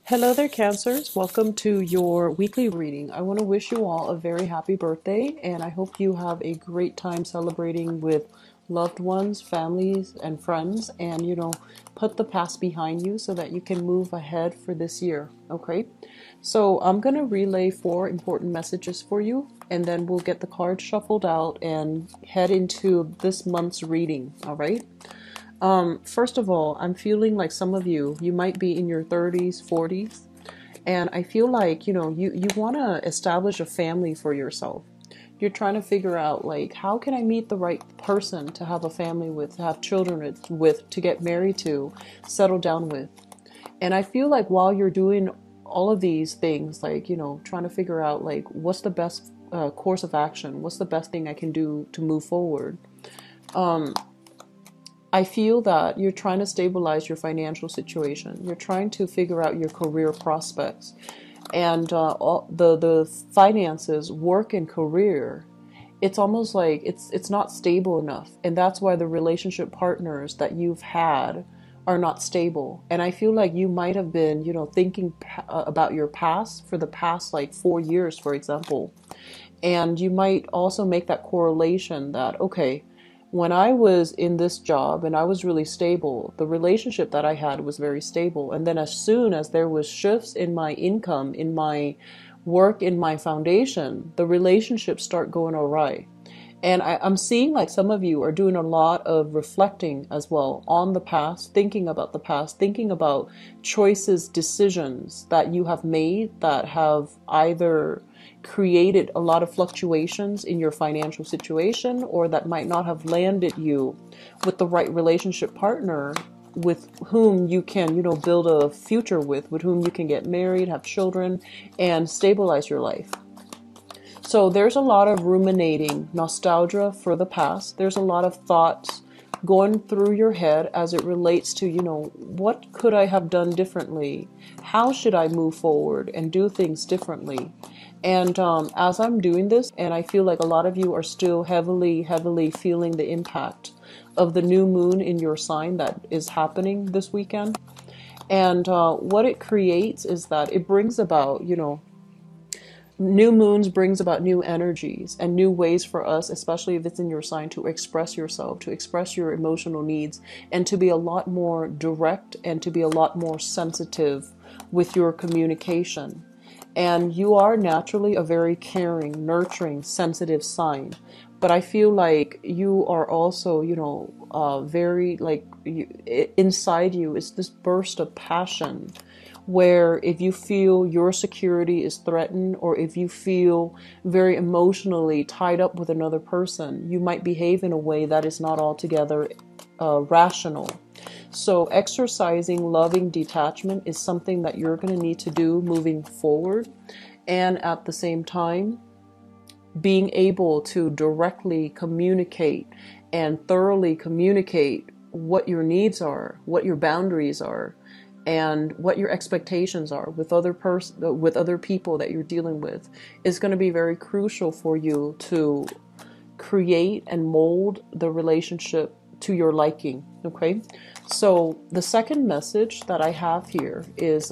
Hello there, Cancers. Welcome to your weekly reading. I want to wish you all a very happy birthday, and I hope you have a great time celebrating with loved ones, families, and friends, and put the past behind you so that you can move ahead for this year. Okay, so I'm going to relay 4 important messages for you, and then we'll get the cards shuffled out and head into this month's reading. All right. First of all, I'm feeling like some of you might be in your 30s, 40s, and I feel like, you want to establish a family for yourself. You're trying to figure out, like, how can I meet the right person to have a family with, to have children with, to get married to, settle down with. And I feel like while you're doing all of these things, like, trying to figure out, like, what's the best course of action, what's the best thing I can do to move forward. I feel that you're trying to stabilize your financial situation. You're trying to figure out your career prospects, and all the finances, work, and career. It's almost like it's not stable enough, and that's why the relationship partners that you've had are not stable. And I feel like you might have been, thinking about your past for the past like 4 years, for example, and you might also make that correlation that, okay, when I was in this job and I was really stable, the relationship that I had was very stable. And then as soon as there was shifts in my income, in my work, in my foundation, the relationships start going awry. And I'm seeing like some of you are doing a lot of reflecting as well on the past, thinking about the past, thinking about choices, decisions that you have made that have either created a lot of fluctuations in your financial situation, or that might not have landed you with the right relationship partner with whom you can, build a future with whom you can get married, have children, and stabilize your life. So there's a lot of ruminating, nostalgia for the past. There's a lot of thoughts going through your head as it relates to, what could I have done differently? How should I move forward and do things differently? And as I'm doing this, and I feel like a lot of you are still heavily, heavily feeling the impact of the new moon in your sign that is happening this weekend. And what it creates is that it brings about, new moons brings about new energies and new ways for us, especially if it's in your sign, to express yourself, to express your emotional needs, and to be a lot more direct and to be a lot more sensitive with your communication. And you are naturally a very caring, nurturing, sensitive sign. But I feel like you are also, very like inside you is this burst of passion where if you feel your security is threatened, or if you feel very emotionally tied up with another person, you might behave in a way that is not altogether rational. So exercising loving detachment is something that you're going to need to do moving forward. And at the same time, being able to directly communicate and thoroughly communicate what your needs are, what your boundaries are, and what your expectations are with other people that you're dealing with is going to be very crucial for you to create and mold the relationship to your liking. Okay, so the second message that I have here is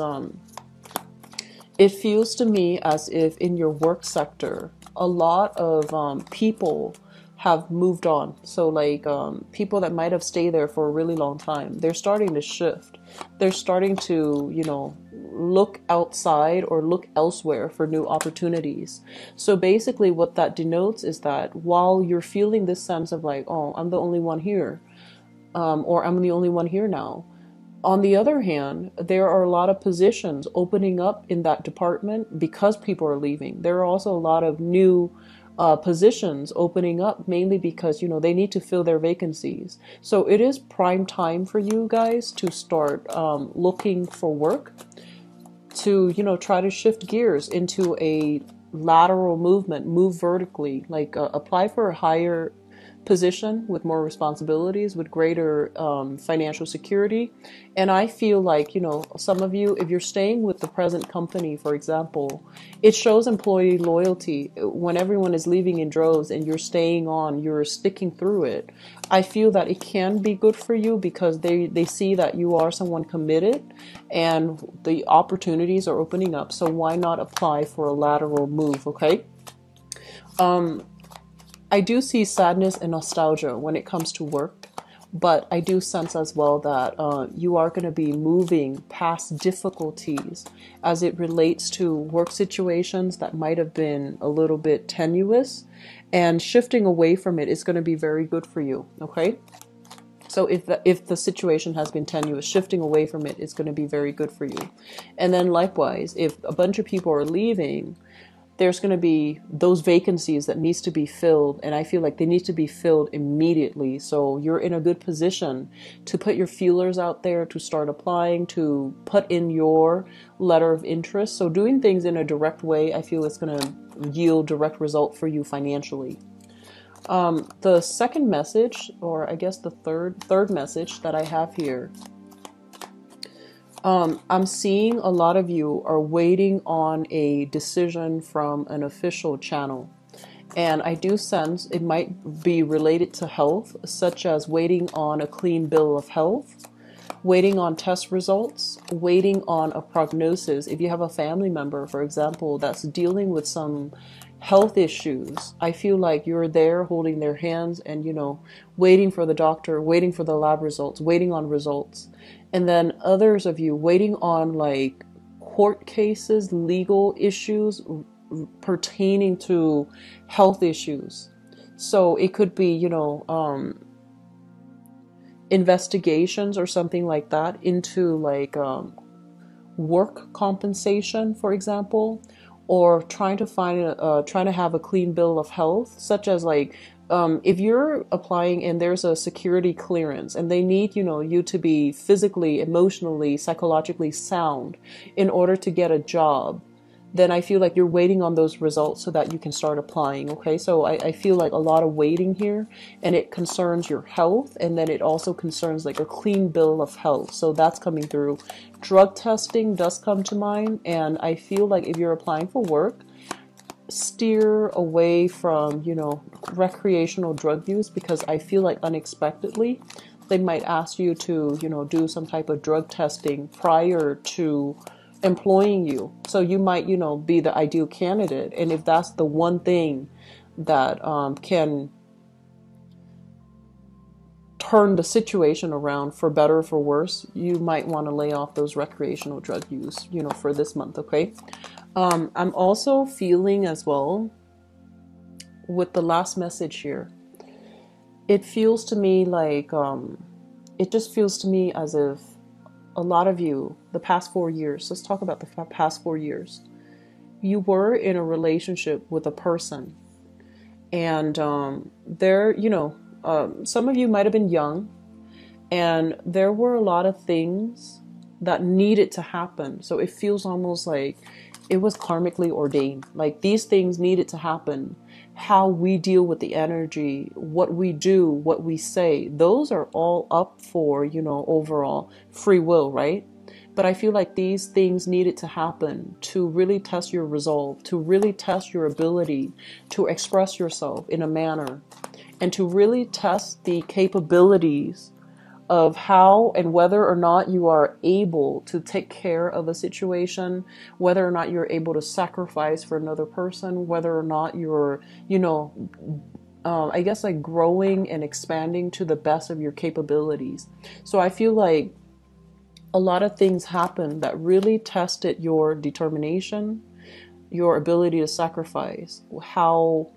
it feels to me as if in your work sector a lot of people have moved on. So like people that might have stayed there for a really long time, they're starting to shift. They're starting to, look outside or look elsewhere for new opportunities. So basically what that denotes is that while you're feeling this sense of like, oh, I'm the only one here, or I'm the only one here now, on the other hand, there are a lot of positions opening up in that department because people are leaving. There are also a lot of new positions opening up, mainly because, they need to fill their vacancies. So it is prime time for you guys to start looking for work, to, try to shift gears into a lateral movement, move vertically, like apply for a higher position with more responsibilities, with greater financial security. And I feel like, some of you, if you're staying with the present company, for example, it shows employee loyalty when everyone is leaving in droves and you're staying on, you're sticking through it. I feel that it can be good for you because they see that you are someone committed and the opportunities are opening up. So why not apply for a lateral move, okay? I do see sadness and nostalgia when it comes to work, but I do sense as well that you are going to be moving past difficulties as it relates to work situations that might have been a little bit tenuous, and shifting away from it is going to be very good for you, okay? So if the situation has been tenuous, shifting away from it is going to be very good for you. And then likewise, if a bunch of people are leaving, there's going to be those vacancies that needs to be filled, and I feel like they need to be filled immediately. So you're in a good position to put your feelers out there, to start applying, to put in your letter of interest. So doing things in a direct way, I feel it's going to yield direct result for you financially. The second message, or I guess the third message that I have here, I'm seeing a lot of you are waiting on a decision from an official channel. And I do sense it might be related to health, such as waiting on a clean bill of health, waiting on test results, waiting on a prognosis. If you have a family member, for example, that's dealing with some health issues, I feel like you're there holding their hands and, waiting for the doctor, waiting for the lab results, waiting on results. And then others of you waiting on like court cases, legal issues pertaining to health issues. So it could be, investigations or something like that into like work compensation, for example, or trying to have a clean bill of health, such as like if you're applying and there's a security clearance and they need, you to be physically, emotionally, psychologically sound in order to get a job, then I feel like you're waiting on those results so that you can start applying. Okay, so I feel like a lot of waiting here, and it concerns your health, and then it also concerns like a clean bill of health. So that's coming through. Drug testing does come to mind, and I feel like if you're applying for work, steer away from, recreational drug use, because I feel like unexpectedly they might ask you to, do some type of drug testing prior to employing you. So you might, be the ideal candidate. And if that's the one thing that can turn the situation around for better or for worse, you might want to lay off those recreational drug use, for this month, okay? I'm also feeling as well with the last message here, it feels to me like, it just feels to me as if a lot of you, the past 4 years, let's talk about the past 4 years, you were in a relationship with a person, and some of you might have been young, and there were a lot of things that needed to happen. So it feels almost like it was karmically ordained. Like these things needed to happen. How we deal with the energy, what we do, what we say, those are all up for, overall free will, right? But I feel like these things needed to happen to really test your resolve, to really test your ability to express yourself in a manner, and to really test the capabilities of how and whether or not you are able to take care of a situation, whether or not you're able to sacrifice for another person, whether or not you're, I guess like growing and expanding to the best of your capabilities. So I feel like a lot of things happened that really tested your determination, your ability to sacrifice, how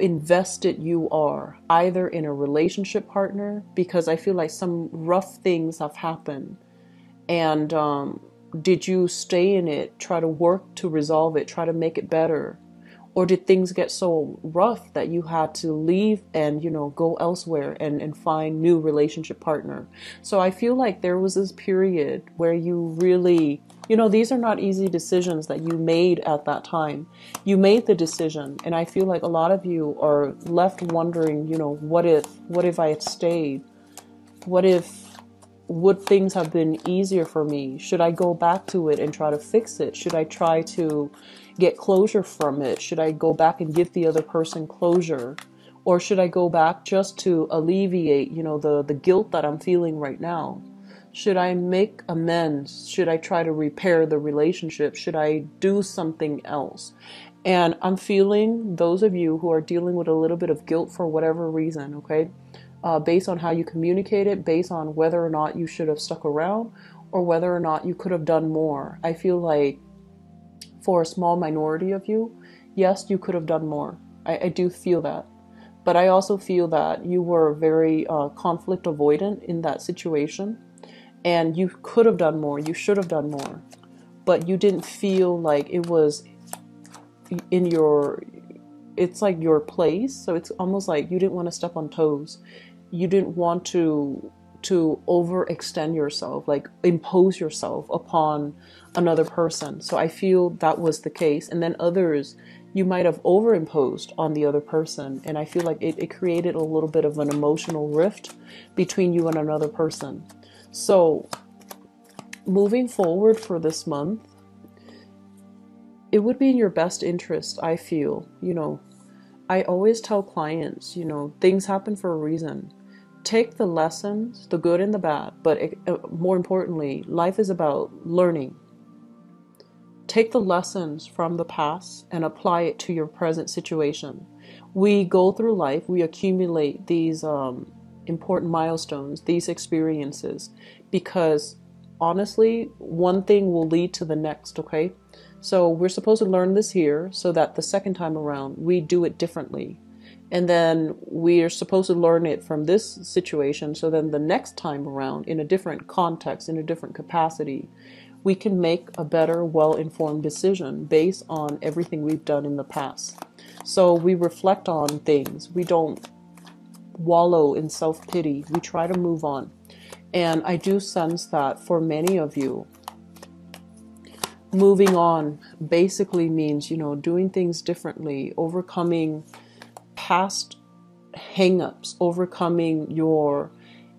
invested you are either in a relationship partner, because I feel like some rough things have happened, and did you stay in it, try to work to resolve it, try to make it better, Or did things get so rough that you had to leave and, go elsewhere and find new relationship partner? So I feel like there was this period where you really, these are not easy decisions that you made at that time. You made the decision, and I feel like a lot of you are left wondering, what if I had stayed? Would things have been easier for me? Should I go back to it and try to fix it? Should I try to get closure from it? Should I go back and give the other person closure? Or should I go back just to alleviate, the guilt that I'm feeling right now? Should I make amends? Should I try to repair the relationship? Should I do something else? And I'm feeling those of you who are dealing with a little bit of guilt for whatever reason, okay? Based on how you communicated, based on whether or not you should have stuck around or whether or not you could have done more. I feel like for a small minority of you, yes, you could have done more. I do feel that. But I also feel that you were very conflict avoidant in that situation, and you could have done more. You should have done more. But you didn't feel like it was in it's like your place. So it's almost like you didn't want to step on toes. You didn't want to overextend yourself, like impose yourself upon another person. So I feel that was the case. And then others, you might have overimposed on the other person. And I feel like it created a little bit of an emotional rift between you and another person. So moving forward for this month, it would be in your best interest, I feel. I always tell clients, things happen for a reason. Take the lessons, the good and the bad, but more importantly, life is about learning. Take the lessons from the past and apply it to your present situation. We go through life, we accumulate these important milestones, these experiences, because honestly, one thing will lead to the next, okay? So we're supposed to learn this here so that the second time around we do it differently. And then we are supposed to learn it from this situation so then the next time around, in a different context, in a different capacity, we can make a better, well-informed decision based on everything we've done in the past. So we reflect on things. We don't wallow in self-pity. We try to move on. And I do sense that for many of you, moving on basically means, doing things differently, overcoming past hang-ups, overcoming your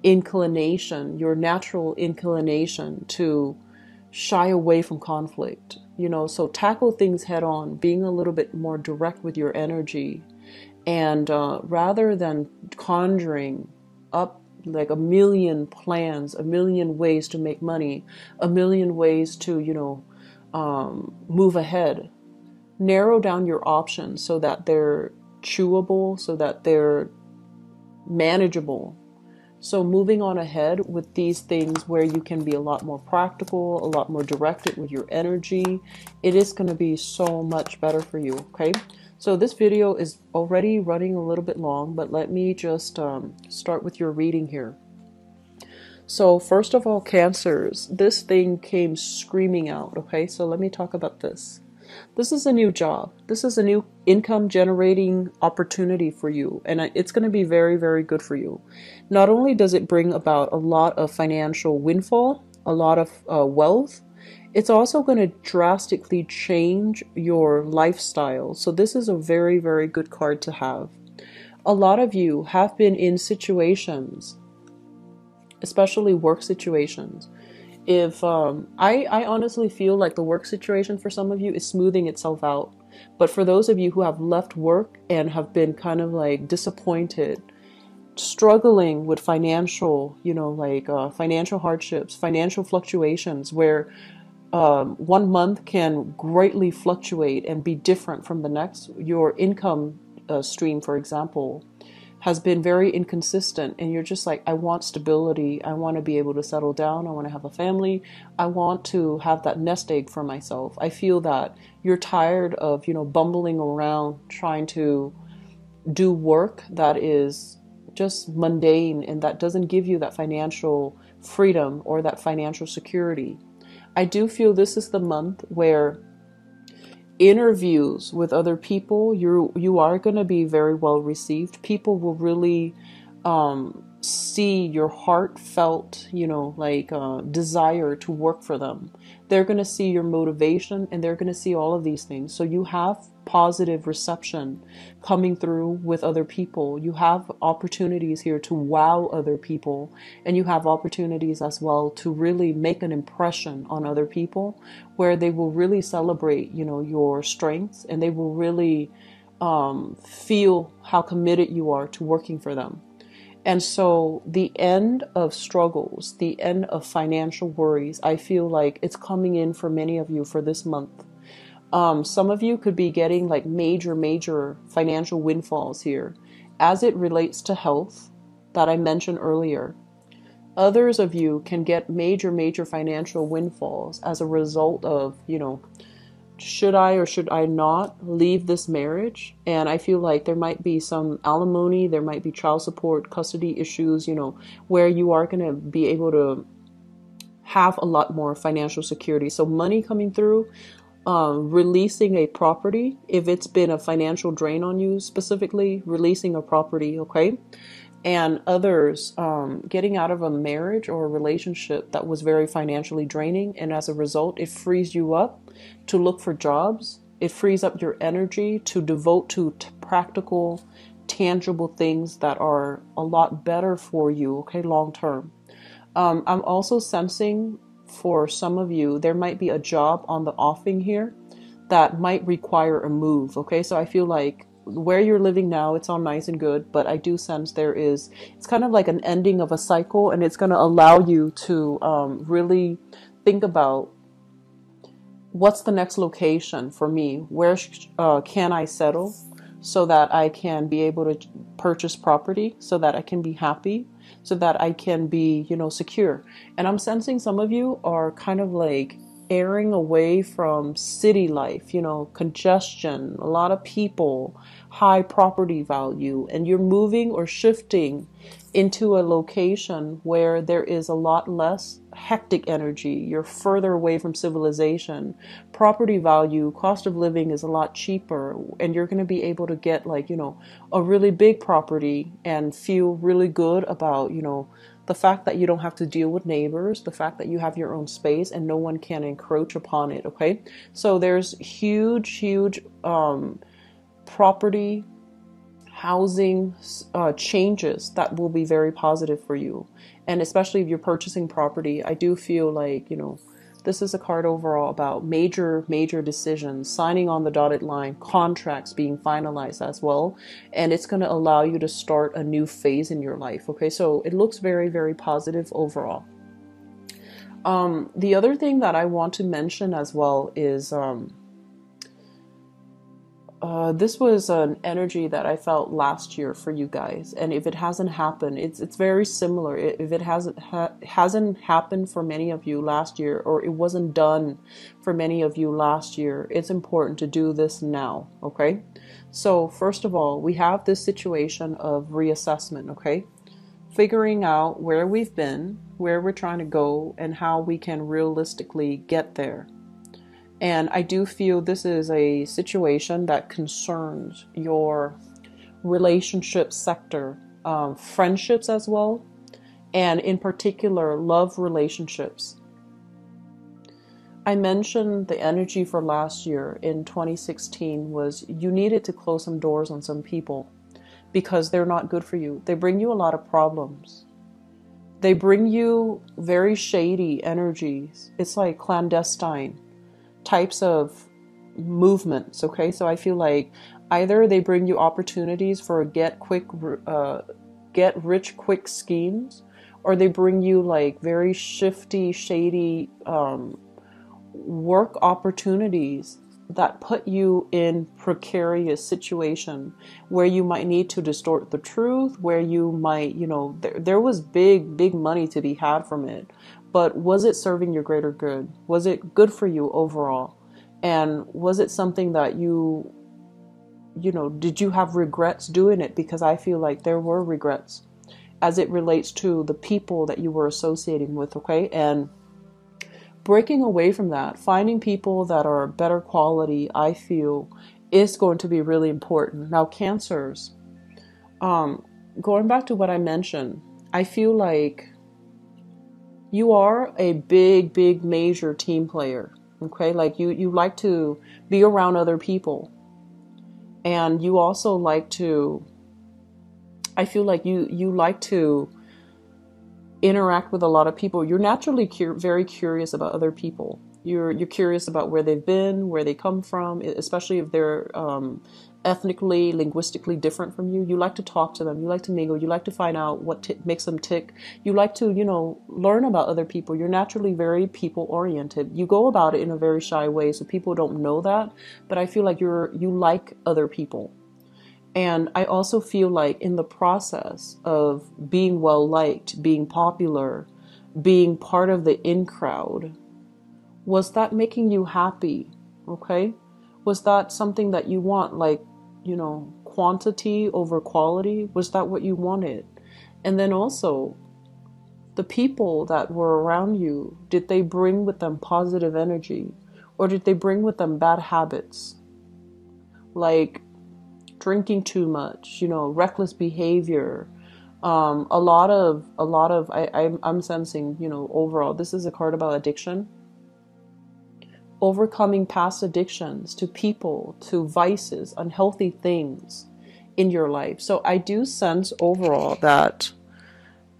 inclination, your natural inclination to shy away from conflict. So tackle things head on, being a little bit more direct with your energy. And rather than conjuring up like a million plans, a million ways to make money, a million ways to, move ahead, narrow down your options so that they're chewable, so that they're manageable. So moving on ahead with these things where you can be a lot more practical, a lot more directed with your energy, it is going to be so much better for you, okay? So this video is already running a little bit long, but let me just start with your reading here. So first of all, Cancers, this thing came screaming out, okay? So let me talk about this. This is a new job. This is a new income generating opportunity for you. And it's going to be very, very good for you. Not only does it bring about a lot of financial windfall, a lot of wealth, it's also going to drastically change your lifestyle. So this is a very, very good card to have. A lot of you have been in situations, especially work situations. If I honestly feel like the work situation for some of you is smoothing itself out. But for those of you who have left work and have been kind of like disappointed, struggling with financial, financial hardships, financial fluctuations, where 1 month can greatly fluctuate and be different from the next. Your income stream, for example, has been very inconsistent, and you're just like, I want stability. I want to be able to settle down. I want to have a family. I want to have that nest egg for myself. I feel that you're tired of, bumbling around trying to do work that is just mundane and that doesn't give you that financial freedom or that financial security. I do feel this is the month where interviews with other people, you are going to be very well received. People will really see your heartfelt, desire to work for them. They're going to see your motivation, and they're going to see all of these things. So you have positive reception coming through with other people. You have opportunities here to wow other people, and you have opportunities as well to really make an impression on other people, where they will really celebrate, your strengths, and they will really feel how committed you are to working for them. And so the end of struggles, the end of financial worries, I feel like it's coming in for many of you for this month. Some of you could be getting like major financial windfalls here as it relates to health that I mentioned earlier. Others of you can get major financial windfalls as a result of, should I or should I not leave this marriage? And I feel like there might be some alimony, there might be child support, custody issues, where you are going to be able to have a lot more financial security. So money coming through, releasing a property, if it's been a financial drain on you, specifically releasing a property, okay? And others getting out of a marriage or a relationship that was very financially draining, and as a result, it frees you up to look for jobs. It frees up your energy to devote to practical, tangible things that are a lot better for you, okay, long term. I'm also sensing for some of you, there might be a job on the offing here that might require a move, okay? So I feel like where you're living now, it's all nice and good, but I do sense it's kind of like an ending of a cycle, and it's going to allow you to really think about what's the next location for me? Where can I settle so that I can be able to purchase property, so that I can be happy, so that I can be, secure. And I'm sensing some of you are kind of like airing away from city life, congestion, a lot of people, high property value, and you're moving or shifting into a location where there is a lot less hectic energy. You're further away from civilization. Property value, cost of living is a lot cheaper, and you're going to be able to get a really big property and feel really good about, the fact that you don't have to deal with neighbors, the fact that you have your own space and no one can encroach upon it, okay? So there's huge property, housing changes that will be very positive for you. And especially if you're purchasing property, I do feel like, this is a card overall about major decisions, signing on the dotted line, contracts being finalized as well. And it's going to allow you to start a new phase in your life. Okay, so it looks very positive overall. The other thing that I want to mention as well is this was an energy that I felt last year for you guys, and if it hasn't happened, it's very similar. If it hasn't happened for many of you last year, or it wasn't done for many of you last year, it's important to do this now, okay? So first of all, we have this situation of reassessment, okay? Figuring out where we've been, where we're trying to go, and how we can realistically get there. And I do feel this is a situation that concerns your relationship sector, friendships as well, and in particular, love relationships. I mentioned the energy for last year in 2016 was you needed to close some doors on some people because they're not good for you. They bring you a lot of problems. They bring you very shady energies. It's like clandestine types of movements, okay? So I feel like either they bring you opportunities for get rich quick schemes, or they bring you like very shifty, shady work opportunities that put you in precarious situation where you might need to distort the truth, where you might, there was big money to be had from it. But was it serving your greater good? Was it good for you overall? And was it something that did you have regrets doing it? Because I feel like there were regrets as it relates to the people that you were associating with, okay? And breaking away from that, finding people that are better quality, I feel, is going to be really important. Now, Cancers, going back to what I mentioned, I feel like you are a big major team player. Okay, like you like to be around other people, and you also like to, I feel like you like to interact with a lot of people. You're naturally very curious about other people. You're curious about where they've been, where they come from, especially if they're ethnically, linguistically different from you. You like to talk to them. You like to mingle. You like to find out what makes them tick. You like to, learn about other people. You're naturally very people oriented. You go about it in a very shy way, so people don't know that. But I feel like you like other people. And I also feel like in the process of being well liked, being popular, being part of the in crowd, was that making you happy? Okay? Was that something that you want, like, quantity over quality? Was that what you wanted? And then also, the people that were around you, did they bring with them positive energy? Or did they bring with them bad habits? Like drinking too much, reckless behavior. I'm sensing, overall, this is a card about addiction. Overcoming past addictions to people, to vices, unhealthy things in your life. So I do sense overall that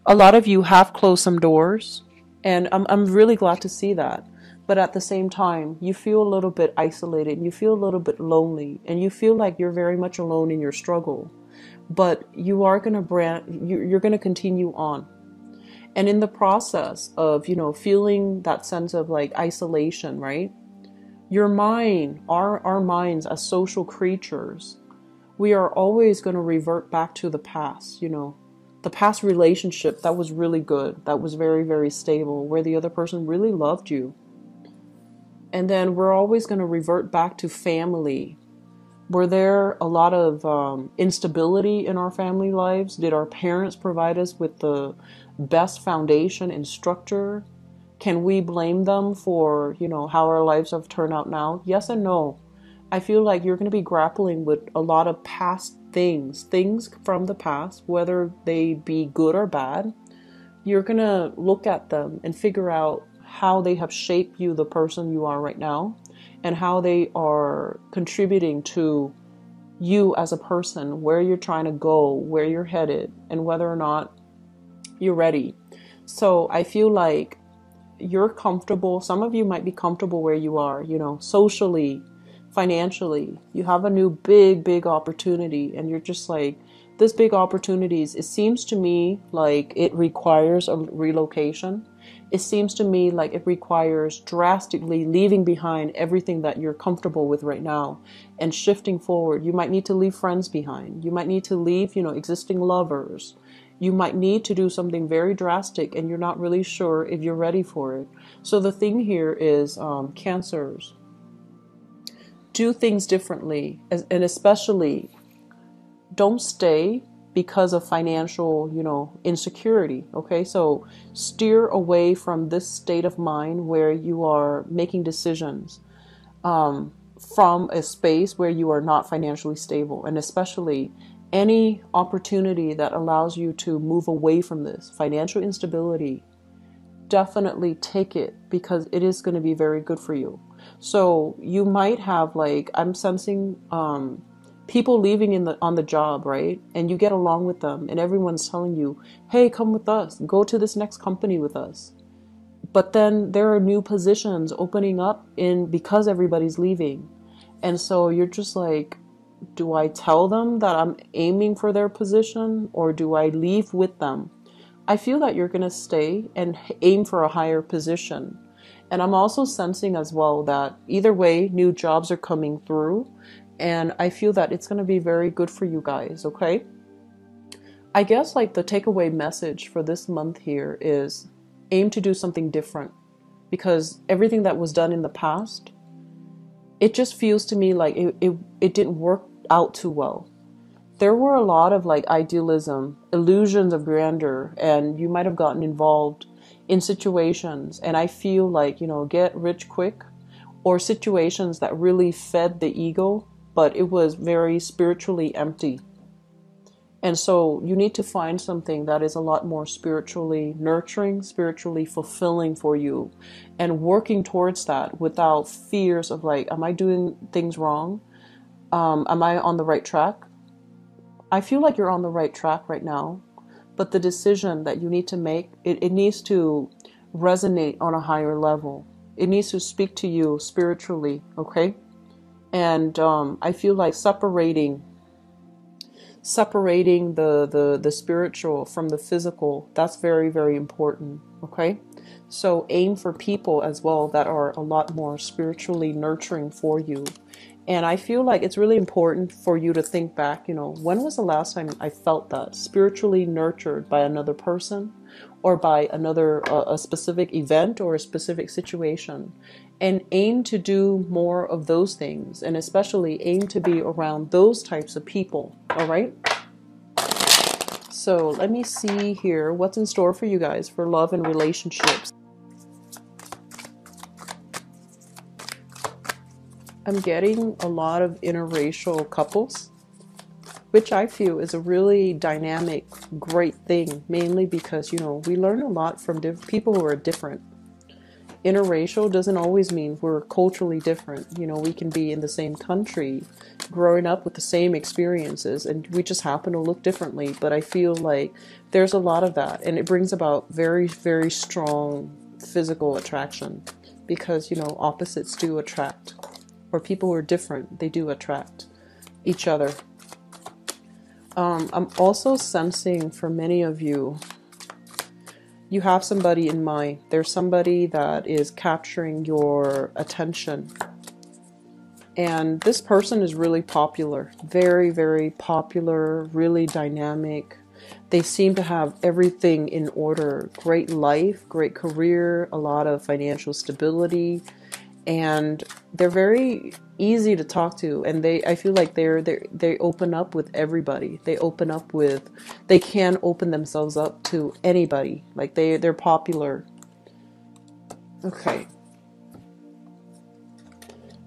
a lot of you have closed some doors, and I'm really glad to see that. But at the same time, you feel a little bit isolated, you feel a little bit lonely, and you feel like you're very much alone in your struggle. But you are going to you're going to continue on. And in the process of, feeling that sense of like isolation, right? Your mind, our minds as social creatures, we are always going to revert back to the past, the past relationship that was really good, that was very, very stable, where the other person really loved you. And then we're always going to revert back to family. Were there a lot of instability in our family lives? Did our parents provide us with the best foundation and structure? Can we blame them for, how our lives have turned out now? Yes and no. I feel like you're going to be grappling with a lot of past things from the past, whether they be good or bad. You're going to look at them and figure out how they have shaped you, the person you are right now, and how they are contributing to you as a person, where you're trying to go, where you're headed, and whether or not you're ready. So I feel like you're comfortable. Some of you might be comfortable where you are, socially, financially. You have a new big opportunity, and you're just like, this big opportunities, it seems to me like it requires a relocation. It seems to me like it requires drastically leaving behind everything that you're comfortable with right now and shifting forward. You might need to leave friends behind. You might need to leave, existing lovers. You might need to do something very drastic, and you're not really sure if you're ready for it. So the thing here is, Cancers, do things differently, and especially don't stay because of financial, insecurity. Okay, so steer away from this state of mind where you are making decisions from a space where you are not financially stable, and especially any opportunity that allows you to move away from this financial instability. Definitely take it, because it is going to be very good for you. So you might have, like, I'm sensing people leaving on the job, right? And you get along with them, and everyone's telling you, hey, come with us, go to this next company with us. But then there are new positions opening up because everybody's leaving. And so you're just like, do I tell them that I'm aiming for their position, or do I leave with them? I feel that you're going to stay and aim for a higher position. And I'm also sensing as well that either way, new jobs are coming through. And I feel that it's going to be very good for you guys, okay? I guess like the takeaway message for this month here is aim to do something different, because everything that was done in the past, it just feels to me like it didn't work out too well. There were a lot of like idealism, illusions of grandeur, and you might have gotten involved in situations, and I feel like, get rich quick, or situations that really fed the ego, but it was very spiritually empty. And so you need to find something that is a lot more spiritually nurturing, spiritually fulfilling for you, and working towards that without fears of like, am I doing things wrong? Am I on the right track? I feel like you're on the right track right now, but the decision that you need to make, it needs to resonate on a higher level. It needs to speak to you spiritually, okay? And I feel like separating the spiritual from the physical, that's very, very important, okay? So aim for people as well that are a lot more spiritually nurturing for you. And I feel like it's really important for you to think back, when was the last time I felt that spiritually nurtured by another person, or by another a specific event or a specific situation, and aim to do more of those things, and especially aim to be around those types of people. All right. So let me see here what's in store for you guys for love and relationships. I'm getting a lot of interracial couples, which I feel is a really dynamic, great thing, mainly because, we learn a lot from people who are different. Interracial doesn't always mean we're culturally different. We can be in the same country, growing up with the same experiences, and we just happen to look differently. But I feel like there's a lot of that, and it brings about very, very strong physical attraction, because, opposites do attract. Or people who are different, they do attract each other. I'm also sensing for many of you, you have somebody in mind. There's somebody that is capturing your attention. And this person is really popular. Very, very popular, really dynamic. They seem to have everything in order. Great life, great career, a lot of financial stability. And they're very easy to talk to, and I feel like they open up with everybody. They can open themselves up to anybody. Like they're popular. Okay.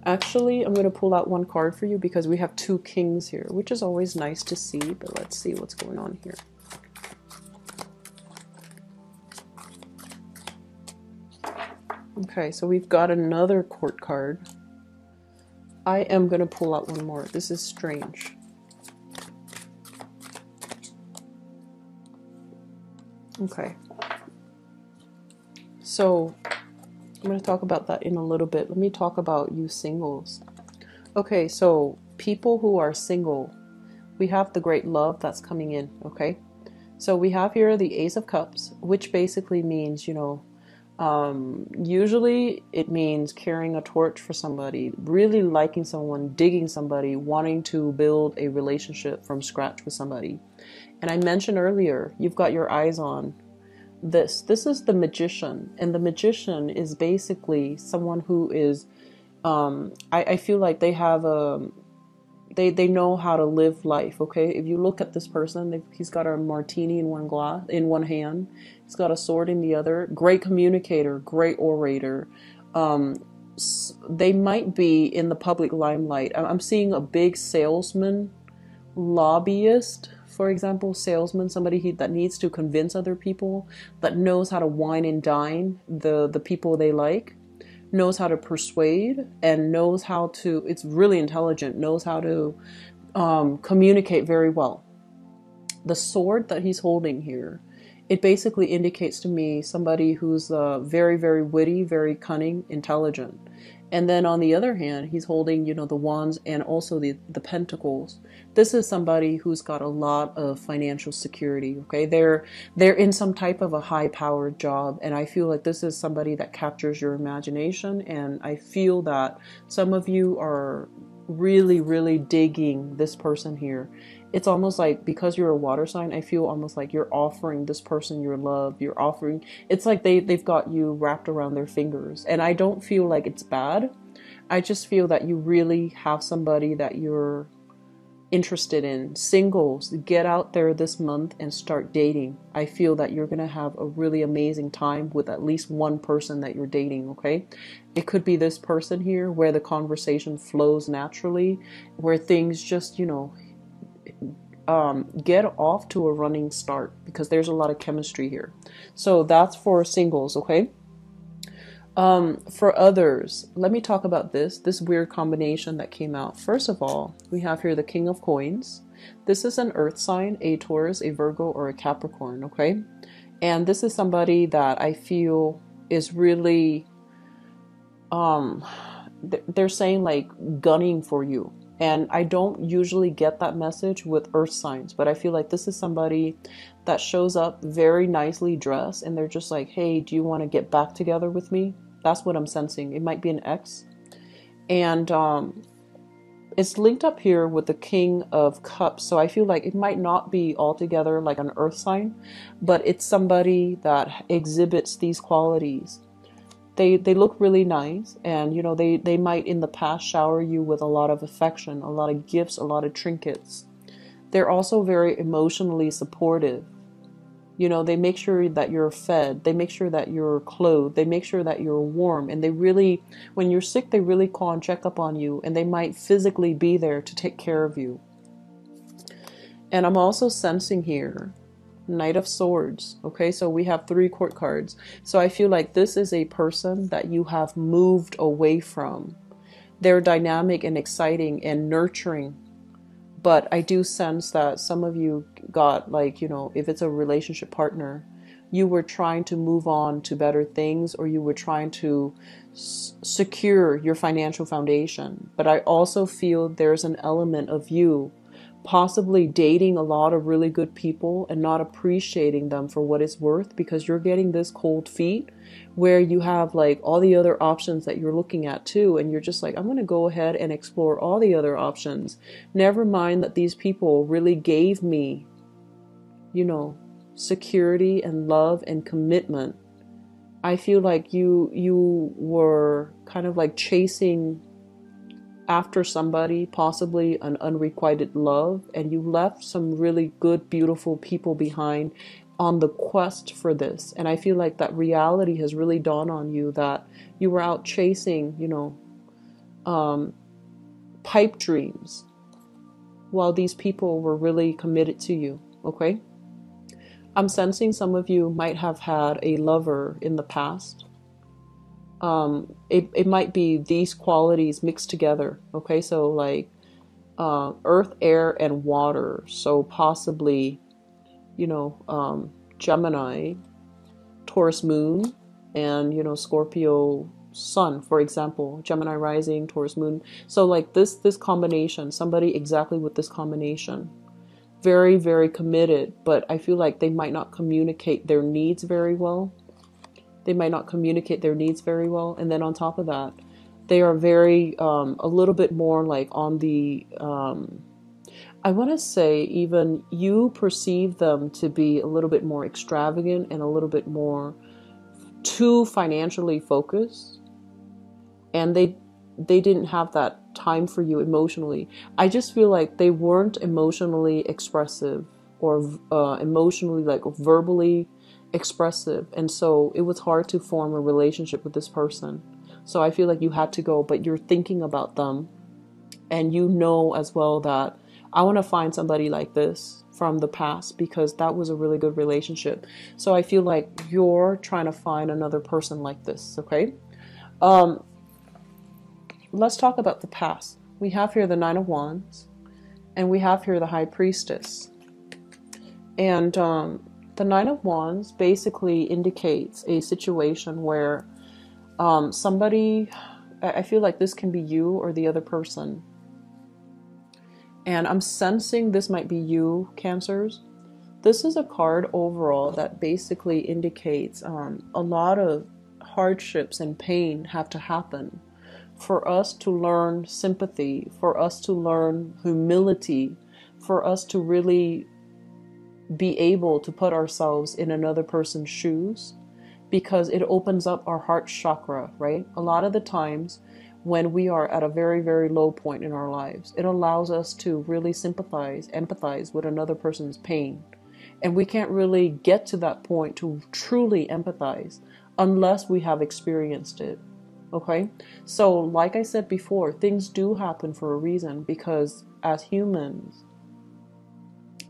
Actually, I'm going to pull out one card for you because we have 2 kings here, which is always nice to see, but let's see what's going on here. Okay, so we've got another court card. I am going to pull out one more. This is strange. Okay. So, I'm going to talk about that in a little bit. Let me talk about you singles. Okay, so people who are single, we have the great love that's coming in, okay? So we have here the Ace of Cups, which basically means, usually it means carrying a torch for somebody, really liking someone, digging somebody, wanting to build a relationship from scratch with somebody. And I mentioned earlier, you've got your eyes on this. This is the Magician, and the Magician is basically someone who is, I feel like they have they know how to live life, okay? If you look at this person, he's got a martini in one hand, he's got a sword in the other. Great communicator, great orator. They might be in the public limelight. I'm seeing a big salesman, lobbyist, for example, salesman, somebody that needs to convince other people, that knows how to wine and dine the people they like, knows how to persuade, and knows how to, it's really intelligent, knows how to communicate very well. The sword that he's holding here, it basically indicates to me somebody who's very, very witty, very cunning, intelligent. And then on the other hand, he's holding, the wands and also the pentacles. This is somebody who's got a lot of financial security, okay? They're in some type of a high-powered job, and I feel like this is somebody that captures your imagination, and I feel that some of you are really, really digging this person here. It's almost like, because you're a water sign, I feel almost like you're offering this person your love. It's like they've got you wrapped around their fingers. And I don't feel like it's bad. I just feel that you really have somebody that you're interested in. Singles, get out there this month and start dating. I feel that you're going to have a really amazing time with at least one person that you're dating, okay? It could be this person here where the conversation flows naturally, where things just, get off to a running start because there's a lot of chemistry here. So that's for singles, okay? For others, let me talk about this weird combination that came out. First of all, we have here the King of Coins. This is an earth sign, a Taurus, a Virgo, or a Capricorn, okay? And this is somebody that I feel is really, they're saying like gunning for you. And I don't usually get that message with earth signs, but I feel like this is somebody that shows up very nicely dressed and they're just like, hey, do you want to get back together with me? That's what I'm sensing. It might be an ex. And it's linked up here with the King of Cups. So I feel like it might not be altogether like an earth sign, but it's somebody that exhibits these qualities. They look really nice, and they might in the past shower you with a lot of affection, a lot of gifts, a lot of trinkets. They're also very emotionally supportive. They make sure that you're fed, they make sure that you're clothed, they make sure that you're warm, and they really, when you're sick, they really call and check up on you, and they might physically be there to take care of you. And I'm also sensing here Knight of Swords. Okay, so we have 3 court cards. So I feel like this is a person that you have moved away from. They're dynamic and exciting and nurturing. But I do sense that some of you got like, if it's a relationship partner, you were trying to move on to better things, or you were trying to secure your financial foundation. But I also feel there's an element of you possibly dating a lot of really good people and not appreciating them for what it's worth, because you're getting this cold feet where you have like all the other options that you're looking at too, and you're just like, I'm going to go ahead and explore all the other options, never mind that these people really gave me security and love and commitment. I feel like you were kind of like chasing after somebody, possibly an unrequited love, and you left some really good, beautiful people behind on the quest for this. And I feel like that reality has really dawned on you, that you were out chasing, pipe dreams, while these people were really committed to you, okay? I'm sensing some of you might have had a lover in the past. It might be these qualities mixed together, okay? So like earth, air, and water. So possibly, Gemini, Taurus moon, and, Scorpio sun, for example, Gemini rising, Taurus moon. So like this combination, somebody exactly with this combination, very, very committed, but I feel like they might not communicate their needs very well. And then on top of that, they are very, a little bit more like on the, I want to say even you perceive them to be a little bit more extravagant and a little bit more too financially focused. And they didn't have that time for you emotionally. I just feel like they weren't emotionally expressive or emotionally, like verbally expressive, and so it was hard to form a relationship with this person. So I feel like you had to go, but you're thinking about them, and as well that I want to find somebody like this from the past, because that was a really good relationship. So I feel like you're trying to find another person like this, okay? Let's talk about the past. We have here the 9 of Wands, and we have here the High Priestess. And the 9 of Wands basically indicates a situation where somebody, I feel like this can be you or the other person. And I'm sensing this might be you, Cancers. This is a card overall that basically indicates a lot of hardships and pain have to happen for us to learn sympathy, for us to learn humility, for us to really be able to put ourselves in another person's shoes, because it opens up our heart chakra, right? A lot of the times when we are at a very, very low point in our lives. It allows us to really sympathize, empathize with another person's pain. And we can't really get to that point to truly empathize unless we have experienced it. Okay? So, like I said before, things do happen for a reason, because as humans,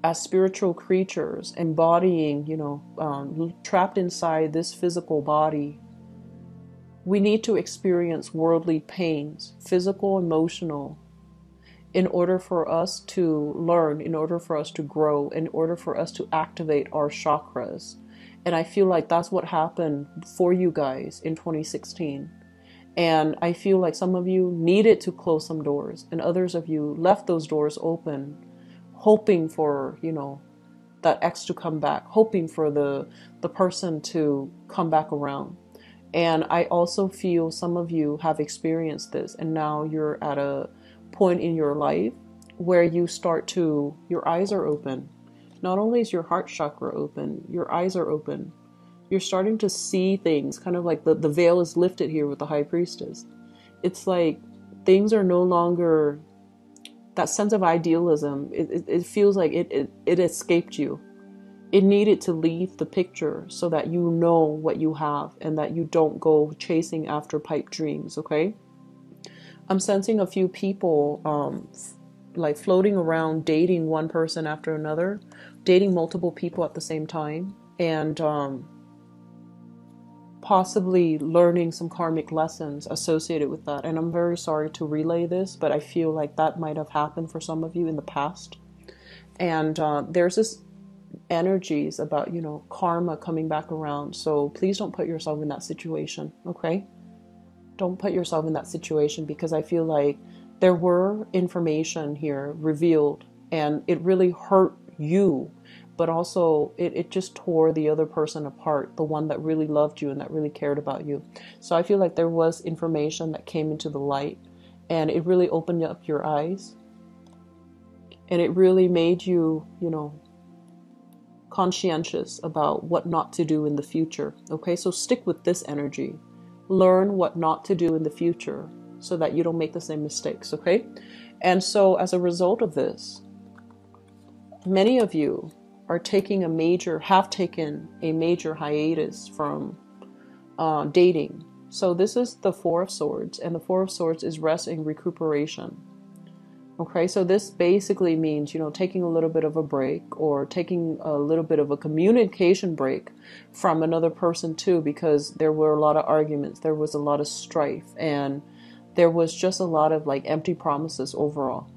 as spiritual creatures embodying, trapped inside this physical body, we need to experience worldly pains, physical, emotional, in order for us to learn, in order for us to grow, in order for us to activate our chakras. And I feel like that's what happened for you guys in 2016. And I feel like some of you needed to close some doors, and others of you left those doors open, hoping for, that ex to come back, hoping for the person to come back around. And I also feel some of you have experienced this, and now you're at a point in your life where you start to, your eyes are open. Not only is your heart chakra open, your eyes are open. You're starting to see things, kind of like the veil is lifted here with the high priestess. It's like things are no longer that sense of idealism. It feels like it escaped you. It needed to leave the picture so that you know what you have and that you don't go chasing after pipe dreams, okay? I'm sensing a few people like floating around, dating one person after another, dating multiple people at the same time, and possibly learning some karmic lessons associated with that. And I'm very sorry to relay this, but I feel like that might have happened for some of you in the past. And there's this energies about, karma coming back around. So please don't put yourself in that situation, okay? Don't put yourself in that situation, because I feel like there were information here revealed and it really hurt you, but also it just tore the other person apart, the one that really loved you and that really cared about you. So I feel like there was information that came into the light, and it really opened up your eyes, and it really made you, conscientious about what not to do in the future. Okay, so stick with this energy. Learn what not to do in the future so that you don't make the same mistakes, okay? And so as a result of this, many of you are have taken a major hiatus from dating. So this is the Four of Swords, and the Four of Swords is rest and recuperation. Okay, so this basically means, taking a little bit of a break, or taking a little bit of a communication break from another person too, because there were a lot of arguments, there was a lot of strife, and there was just a lot of like empty promises overall.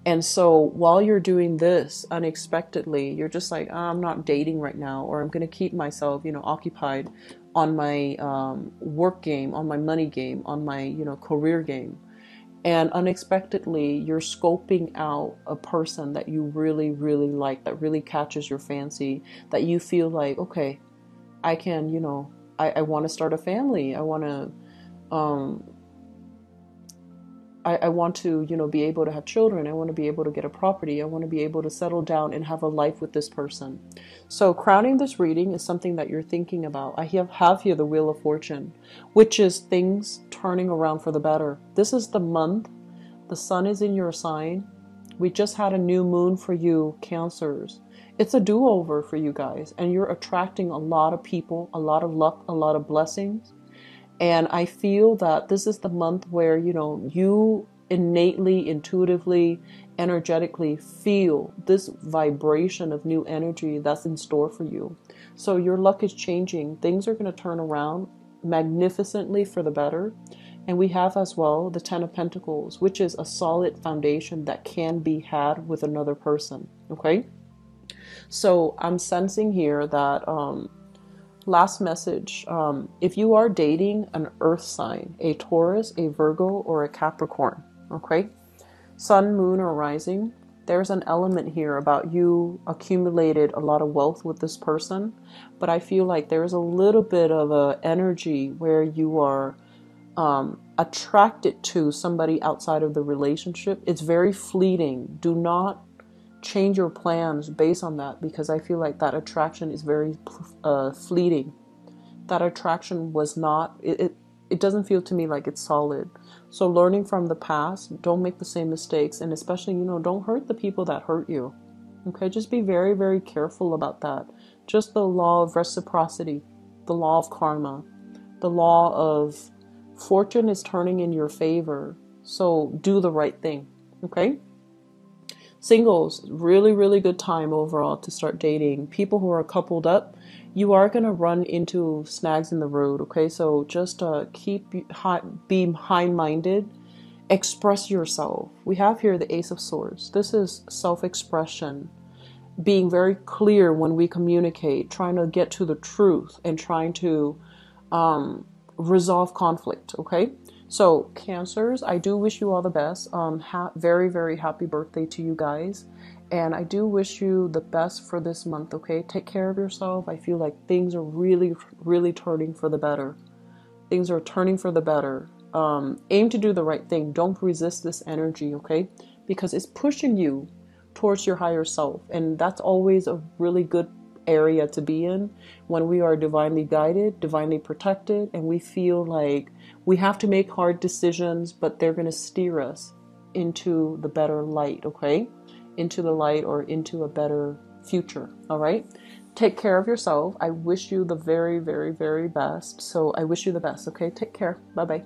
And so while you're doing this unexpectedly, you're just like, I'm not dating right now, or I'm going to keep myself, occupied on my work game, on my money game, on my, career game. And unexpectedly, you're scoping out a person that you really, really like, that really catches your fancy, that you feel like, okay, I can, I want to start a family. I want to, I want to, be able to have children. I want to be able to get a property. I want to be able to settle down and have a life with this person. So crowning this reading is something that you're thinking about. I have here the Wheel of Fortune, which is things turning around for the better. This is the month. The sun is in your sign. We just had a new moon for you, Cancers. It's a do-over for you guys, and you're attracting a lot of people, a lot of luck, a lot of blessings. And I feel that this is the month where, you innately, intuitively, energetically feel this vibration of new energy that's in store for you. So your luck is changing. Things are going to turn around magnificently for the better. And we have as well the Ten of Pentacles, which is a solid foundation that can be had with another person. Okay? So I'm sensing here that last message, if you are dating an earth sign, a Taurus, a Virgo, or a Capricorn, okay, sun, moon, or rising, there's an element here about you accumulated a lot of wealth with this person, but I feel like there's a little bit of a energy where you are attracted to somebody outside of the relationship. It's very fleeting. Do not change your plans based on that, because I feel like that attraction is very fleeting. That attraction was not, it doesn't feel to me like it's solid. So learning from the past, don't make the same mistakes, and especially, don't hurt the people that hurt you. Okay, just be very, very careful about that. Just the law of reciprocity, the law of karma, the law of fortune is turning in your favor. So do the right thing. Okay? Singles, really, really good time overall to start dating. People who are coupled up, you are going to run into snags in the road. Okay, so just be high-minded. Express yourself. We have here the Ace of Swords. This is self-expression, being very clear when we communicate, trying to get to the truth and trying to resolve conflict. Okay, so Cancers, I do wish you all the best. Very, very happy birthday to you guys, and I do wish you the best for this month. Okay, take care of yourself. I feel like things are really, really turning for the better. Things are turning for the better. Aim to do the right thing. Don't resist this energy, okay? Because it's pushing you towards your higher self, and that's always a really good area to be in when we are divinely guided, divinely protected, and we feel like we have to make hard decisions, but they're going to steer us into the better light, okay? Into the light or into a better future, all right? Take care of yourself. I wish you the very, very, very best. So I wish you the best, okay? Take care. Bye-bye.